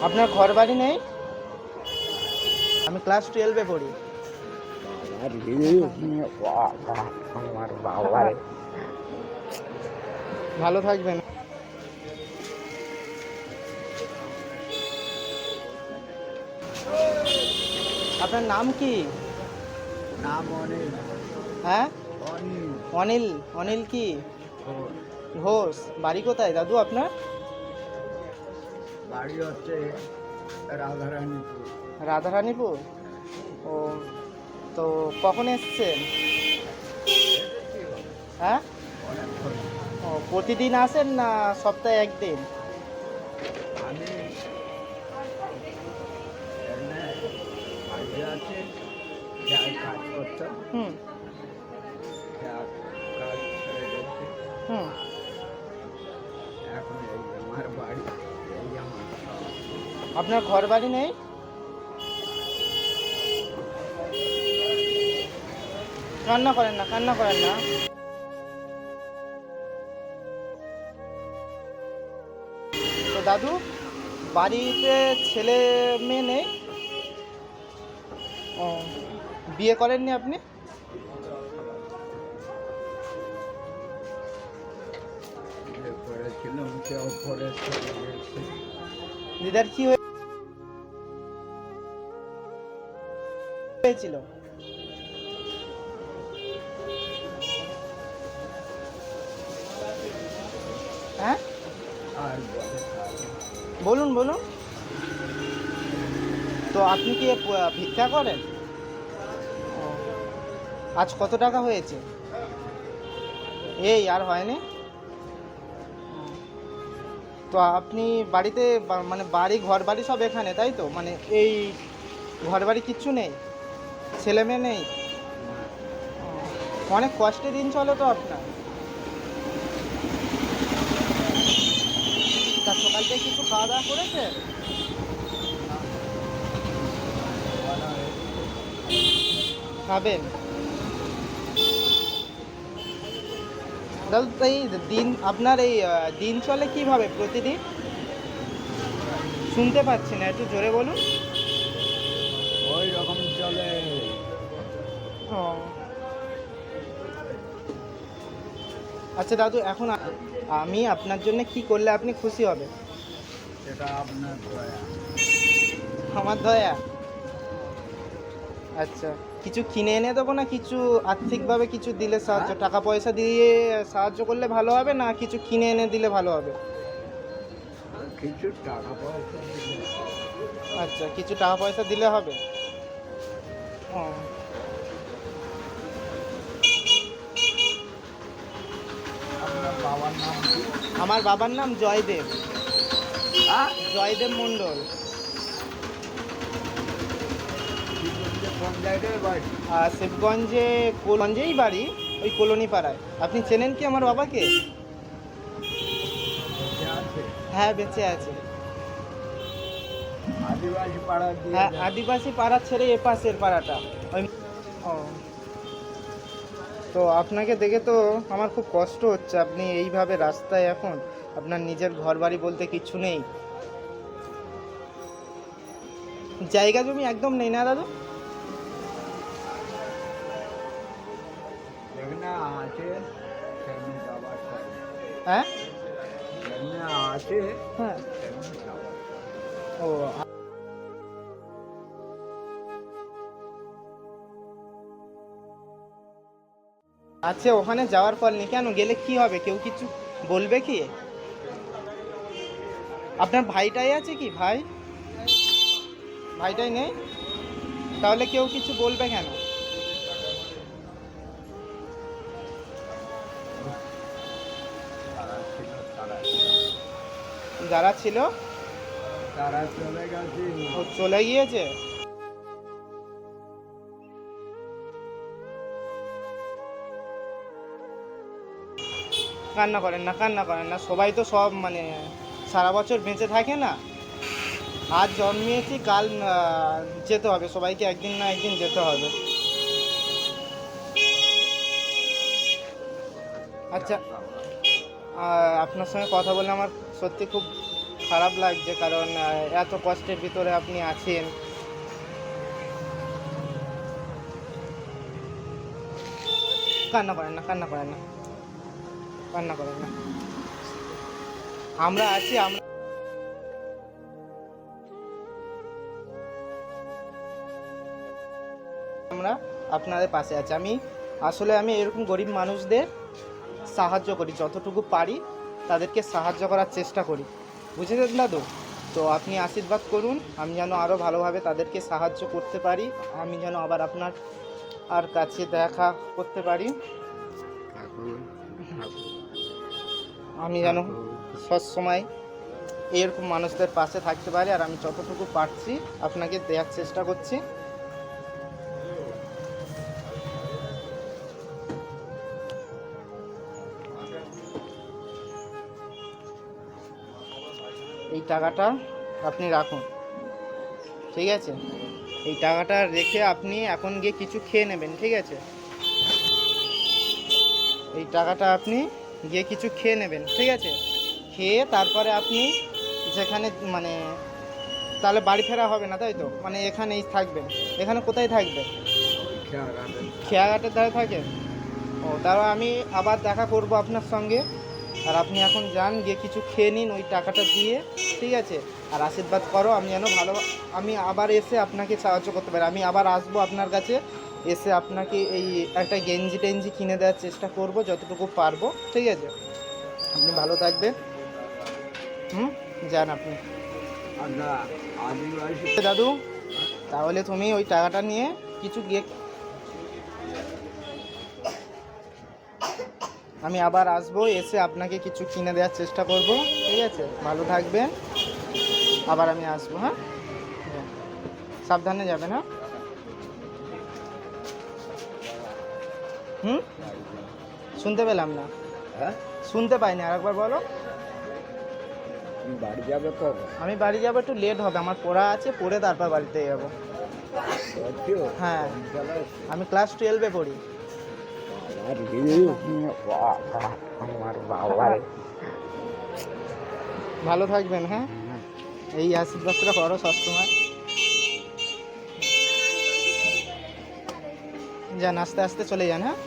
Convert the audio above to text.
আপনার ঘর বাড়ি নেই? আমি ক্লাস 12-এ পড়ি। আমার বাবারে, ভালো থাকবেন। আপনার নাম কি? নাম অনিল। হ্যাঁ, অনিল অনিল। অনিল কি ঘোষ। ঘোষ। বাড়ি কোথায় দাদু আপনার? বাড়ি হচ্ছে রাধারানীপুর। রাধারানীপুর। ও, তো কখন এসছেন? এসেছি হ্যাঁ, অনেকক্ষণ। ও প্রতিদিন আসেন না সপ্তাহে একদিন? আমি এখানে বাড়ি আছে, যাই কাজ করতাম, হুম যা কাজ ছেড়ে গেছে। হুম। এখন এই আমার বাড়ি, এই আমার সব। আপনার ঘর বাড়ি নেই? কান্না করেন না, কান্না করেন না। তো দাদু, বাড়িতে ছেলে মেয়ে নেই? ও, বিয়ে করেননি আপনি? বিয়ে করেছিলাম, কেউ পরে চলে গেছে। দিদার কি হয়েছিল? হ্যাঁ, আর বলে কাজ নেই। বলুন বলুন। তো আপনি কি ভিক্ষা করেন? ও, আজ কত টাকা হয়েছে? এই আর হয়নি? তো আপনি বাড়িতে মানে বাড়ি ঘর বাড়ি সব এখানে, তাই তো? মানে এই ঘর বাড়ি কিচ্ছু নেই? ছেলে মেয়ে নেই? ও, অনেক কষ্টে দিন চলে তো আপনার। তা সকাল থেকে কিছু খাওয়া দাওয়া করেছে? খাবেন দাদু? এই দিন আপনার এই দিন চলে কিভাবে প্রতিদিন? শুনতে পাচ্ছি না, একটু জোরে বলুন। ওই রকম চলে। ও, আচ্ছা দাদু, এখন আমি আপনার জন্য কি করলে আপনি খুশি হবে? সেটা আপনার দয়া। আমার দয়া? আচ্ছা, কিছু কিনে এনে দেবো না কিছু আর্থিকভাবে কিছু দিলে সাহায্য, টাকা পয়সা দিয়ে সাহায্য করলে ভালো হবে না কিছু কিনে এনে দিলে ভালো হবে? কিছু টাকা পয়সা দিলে। আচ্ছা, কিছু টাকা পয়সা দিলে হবে। ও, আপনার বাবার নাম কি? আমার বাবার নাম জয়দেব। হ্যাঁ? জয়দেব মণ্ডল। শিবগঞ্জে কোন জায়গায় বাড়ি? আর শিবগঞ্জে গঞ্জেই বাড়ি, ওই কলোনি পাড়ায়। আপনি চেনেন কি আমার বাবাকে? বেঁচে আছে? হ্যাঁ, বেঁচে আছে। আদিবাসী পাড়া দিয়ে হ্যাঁ, যায়। আদিবাসী পাড়া ছেড়ে এ পাশের পাড়াটা ওই। ও, তো আপনাকে দেখে তো আমার খুব কষ্ট হচ্ছে। আপনি এইভাবে রাস্তায়, এখন আপনার নিজের ঘর বাড়ি বলতে কিচ্ছু নেই, জায়গা জমি একদম নেই না দাদু? যেখানে আছে সেখানে যাবার থাকে। হ্যাঁ যেখানে আছে হ্যাঁ। সেখানে যাবার। ও, আচ্ছা, ওখানে যাওয়ার ফল নেই কেন? গেলে কি হবে? কেউ কিছু বলবে কি? আপনার ভাইটাই আছে কি? ভাইটাই নেই? তাহলে কেউ কিছু বলবে কেন? তারা ছিল, যারা ছিল তারা চলে গেছে। ও চলে গিয়েছে। কান্না করেন না, কান্না করেন না। সবাই তো সব মানে সারা বছর বেঁচে থাকে না। আজ জন্মিয়েছি, কাল যেতে হবে, সবাইকে একদিন না একদিন যেতে হবে। আচ্ছা, আপনার সঙ্গে কথা বলে আমার সত্যি খুব খারাপ লাগছে, কারণ এত কষ্টের ভিতরে আপনি আছেন। কান্না করেন না, কান্না করেন না, কান্না করেন না, আমরা আছি। আমরা আপনাদের পাশে আছি। আমি এরকম গরিব মানুষদের সাহায্য করি, যতটুকু পারি তাদেরকে সাহায্য করার চেষ্টা করি, বুঝেছেন দাদু? তো আপনি আশীর্বাদ করুন, আমি যেন আরও ভালোভাবে তাদেরকে সাহায্য করতে পারি, আমি যেন আবার আপনার আর কাছে দেখা করতে পারি, আমি যেন সবসময় এরকম মানুষদের পাশে থাকতে পারি। আর আমি যতটুকু পারছি আপনাকে দেওয়ার চেষ্টা করছি। এই টাকাটা আপনি রাখুন, ঠিক আছে? এই টাকাটা রেখে আপনি এখন গিয়ে কিছু খেয়ে নেবেন, ঠিক আছে? এই টাকাটা আপনি গিয়ে কিছু খেয়ে নেবেন, ঠিক আছে? খেয়ে তারপরে আপনি যেখানে মানে তাহলে বাড়ি ফেরা হবে না, তাই তো? মানে এখানেই থাকবেন। এখানে কোথায় থাকবেন? খেয়াঘাটের ধারে থাকেন? ও, তাহলে আমি আবার দেখা করব আপনার সঙ্গে। আর আপনি এখন যান, গিয়ে কিছু খেয়ে নিন ওই টাকাটা দিয়ে, ঠিক আছে? আর আশীর্বাদ করো আমি যেন আমি আবার এসে আপনাকে সাহায্য করতে পারি। আমি আবার আসবো আপনার কাছে, এসে আপনাকে এই একটা গেঞ্জি টেঞ্জি কিনে দেওয়ার চেষ্টা করব যতটুকু পারবো, ঠিক আছে? আপনি ভালো থাকবেন। যান আপনি। দাদু, তাহলে তুমি ওই টাকাটা নিয়ে কিছু গিয়ে, আমি আবার আসবো, এসে আপনাকে কিছু কিনে দেওয়ার চেষ্টা করব, ঠিক আছে? ভালো থাকবেন, আবার আমি আসবো। হ্যাঁ, সাবধানে যাবেন। হ্যাঁ, শুনতে পেলাম না, শুনতে পাইনি, আরেকবার বলো। বাড়ি যাবে তো? আমি বাড়ি যাবো, একটু লেট হবে, আমার পড়া আছে, পড়ে তারপর বাড়িতে যাবো। হ্যাঁ, আমি ক্লাস 12-এ পড়ি। আমার বাবা, ভালো থাকবেন। হ্যাঁ, এই আশীর্বাদটা করো সবসময়। যান, আস্তে আস্তে চলে যান। হ্যাঁ।